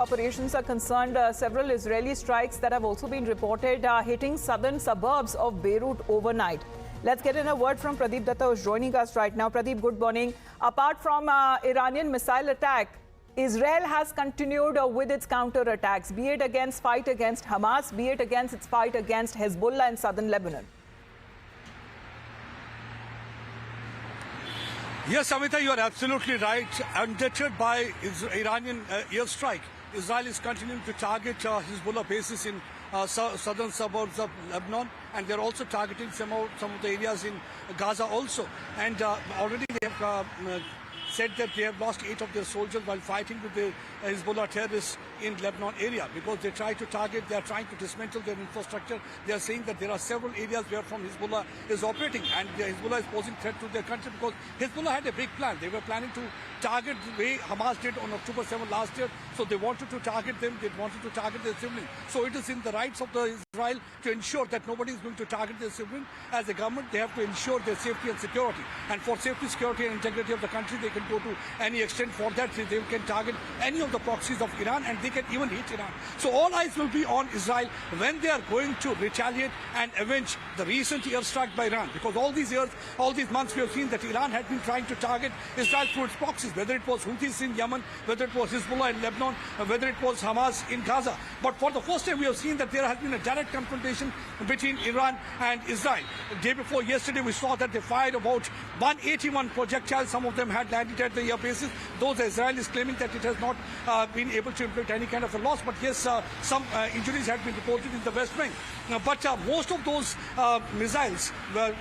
Operations are concerned, several Israeli strikes that have also been reported hitting southern suburbs of Beirut overnight. Let's get in a word from Pradeep Datta, who's joining us right now. Pradeep, good morning. Apart from Iranian missile attack, Israel has continued with its counter-attacks, be it against fight against Hamas, be it against its fight against Hezbollah in southern Lebanon. Yes, Amita, you are absolutely right. Undeterred by Iranian airstrike, Israel is continuing to target Hezbollah bases in southern suburbs of Lebanon, and they're also targeting some of the areas in Gaza also. And already they have said that they have lost 8 of their soldiers while fighting with the Hezbollah terrorists in Lebanon area, because they are trying to dismantle their infrastructure. They are saying that there are several areas where from Hezbollah is operating, and Hezbollah is posing threat to their country, because Hezbollah had a big plan. They were planning to target the way Hamas did on October 7 last year. So they wanted to target them. They wanted to target their siblings. So it is in the rights of the Israel to ensure that nobody is going to target their siblings. As a government, they have to ensure their safety and security. And for safety, security and integrity of the country, they can go to any extent. For that, they can target any of the proxies of Iran, and they can even hit Iran. So all eyes will be on Israel when they are going to retaliate and avenge the recent airstrike by Iran. Because all these years, all these months, we have seen that Iran had been trying to target Israel through its proxies, whether it was Houthis in Yemen, whether it was Hezbollah in Lebanon, whether it was Hamas in Gaza. But for the first time, we have seen that there has been a direct confrontation between Iran and Israel. The day before yesterday, we saw that they fired about 181 projectiles. Some of them had landed at the air bases. Those Israel is claiming that it has not been able to inflict any kind of a loss. But yes, some injuries had been reported in the West Bank. But most of those missiles,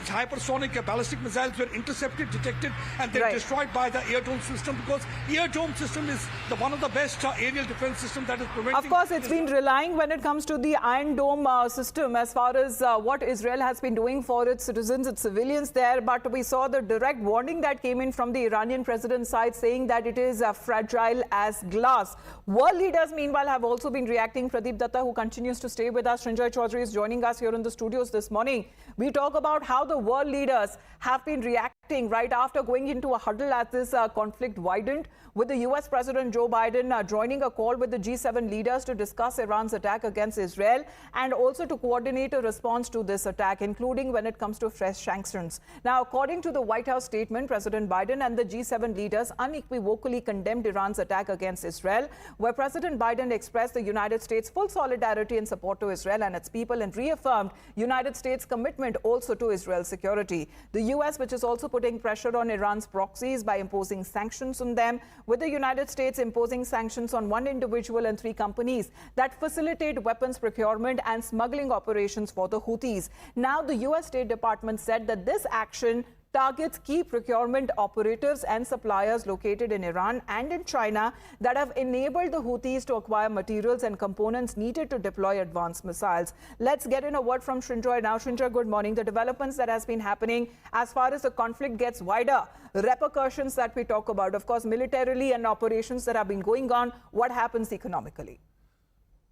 hypersonic ballistic missiles, were intercepted, detected, and they were destroyed by the air-dome system, because air-dome system is one of the best aerial defense systems that is preventing... Of course, it's been relying when it comes to the Iron Dome system as far as what Israel has been doing for its citizens, its civilians there. But we saw the direct warning that came in from the Iranian president's side, saying that it is fragile as glass. World leaders, meanwhile, have also been reacting. Pradeep Datta, who continues to stay with us, Srinjoy Chaudhary is joining us here in the studios this morning. We talk about how the world leaders have been reacting right after going into a huddle as this conflict widened, with the US President Joe Biden joining a call with the G7 leaders to discuss Iran's attack against Israel and also to coordinate a response to this attack, including when it comes to fresh sanctions. Now, according to the White House statement, President Biden and the G7 leaders unequivocally condemned Iran's attack against Israel, where President Biden expressed the United States' full solidarity and support to Israel and its people, and reaffirmed United States' commitment also to Israel's security. The US, which is also putting pressure on Iran's proxies by imposing sanctions on them, with the United States imposing sanctions on 1 individual and 3 companies that facilitate weapons procurement and smuggling operations for the Houthis. Now, the US State Department said that this action targets key procurement operatives and suppliers located in Iran and in China that have enabled the Houthis to acquire materials and components needed to deploy advanced missiles. Let's get in a word from Srinjoy now. Srinjoy, good morning. The developments that has been happening as far as the conflict gets wider, repercussions that we talk about, of course, militarily and operations that have been going on, what happens economically?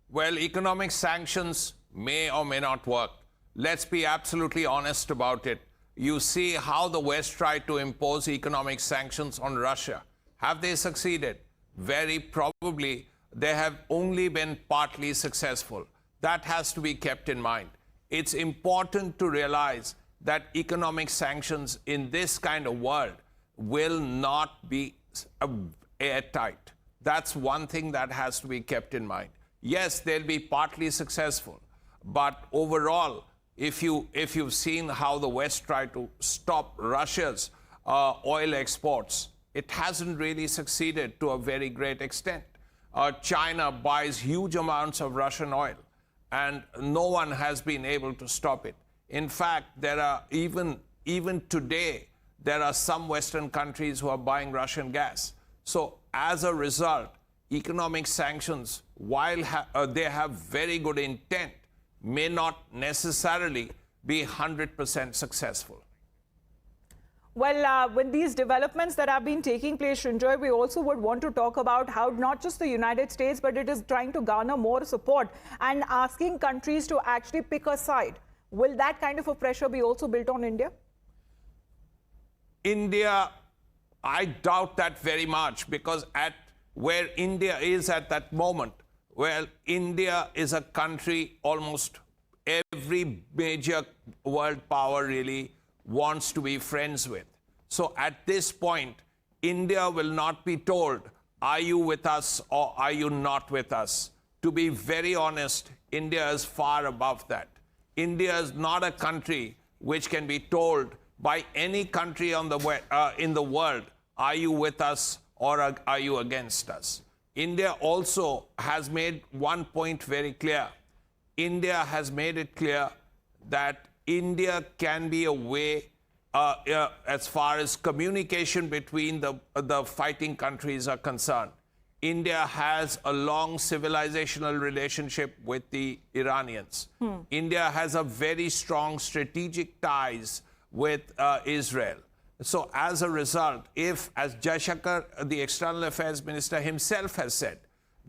Well, economic sanctions may or may not work. Let's be absolutely honest about it. You see how the West tried to impose economic sanctions on Russia. Have they succeeded? Very probably they have only been partly successful. That has to be kept in mind. It's important to realize that economic sanctions in this kind of world will not be airtight. That's one thing that has to be kept in mind. Yes, they'll be partly successful, but overall, if you've seen how the West tried to stop Russia's oil exports, it hasn't really succeeded to a very great extent. China buys huge amounts of Russian oil, and no one has been able to stop it. In fact, there are even today, there are some Western countries who are buying Russian gas. So as a result, economic sanctions, while they have very good intent, may not necessarily be 100% successful. Well, with these developments that have been taking place, Srinjoy, we also would want to talk about how not just the United States, but it is trying to garner more support and asking countries to actually pick a side. Will that kind of a pressure be also built on India? India, I doubt that very much, because where India is at that moment. Well, India is a country almost every major world power really wants to be friends with. So at this point, India will not be told, are you with us or are you not with us? To be very honest, India is far above that. India is not a country which can be told by any country on in the world, are you with us or are you against us? India also has made one point very clear. India has made it clear that India can be a way as far as communication between the fighting countries are concerned. India has a long civilizational relationship with the Iranians. India has a very strong strategic ties with Israel. So as a result, if, as Jaishankar, the External Affairs Minister himself has said,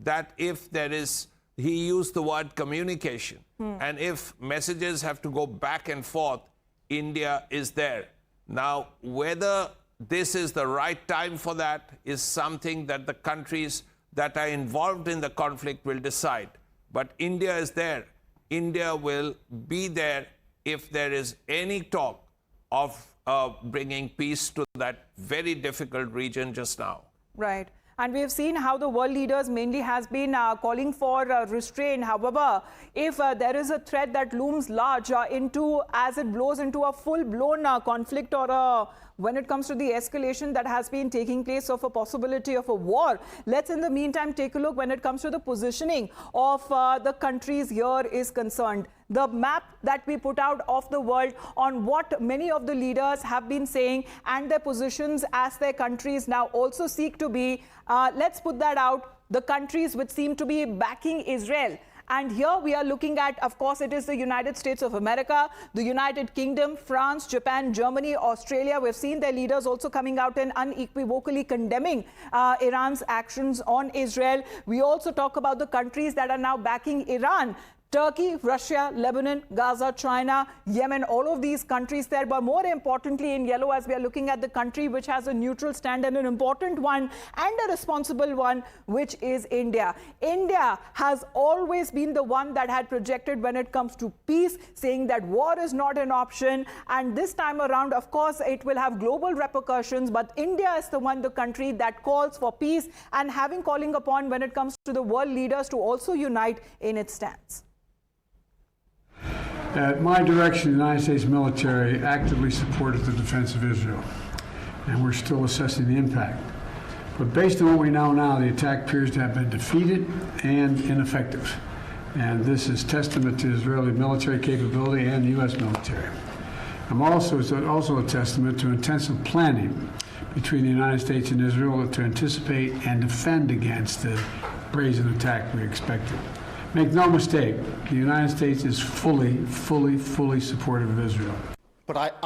that if there is, he used the word communication, and if messages have to go back and forth, India is there. Now, whether this is the right time for that is something that the countries that are involved in the conflict will decide. But India is there. India will be there if there is any talk of bringing peace to that very difficult region just now. Right. And we have seen how the world leaders mainly has been calling for restraint. However, if there is a threat that looms large as it blows into a full-blown conflict or when it comes to the escalation that has been taking place of a possibility of a war, let's in the meantime take a look when it comes to the positioning of the countries here is concerned. The map that we put out of the world on what many of the leaders have been saying and their positions as their countries now also seek to be, let's put that out, the countries which seem to be backing Israel. And here we are looking at, of course, it is the United States of America, the United Kingdom, France, Japan, Germany, Australia. We've seen their leaders also coming out and unequivocally condemning Iran's actions on Israel. We also talk about the countries that are now backing Iran. Turkey, Russia, Lebanon, Gaza, China, Yemen, all of these countries there. But more importantly, in yellow, as we are looking at the country which has a neutral stand and an important one and a responsible one, which is India. India has always been the one that had projected when it comes to peace, saying that war is not an option. And this time around, of course, it will have global repercussions. But India is the one, the country that calls for peace and calling upon when it comes to the world leaders to also unite in its stance. At my direction, the United States military actively supported the defense of Israel, and we're still assessing the impact. But based on what we know now, the attack appears to have been defeated and ineffective. And this is testament to Israeli military capability and the U.S. military. It's also a testament to intensive planning between the United States and Israel to anticipate and defend against the brazen attack we expected. Make no mistake, the United States is fully supportive of Israel. But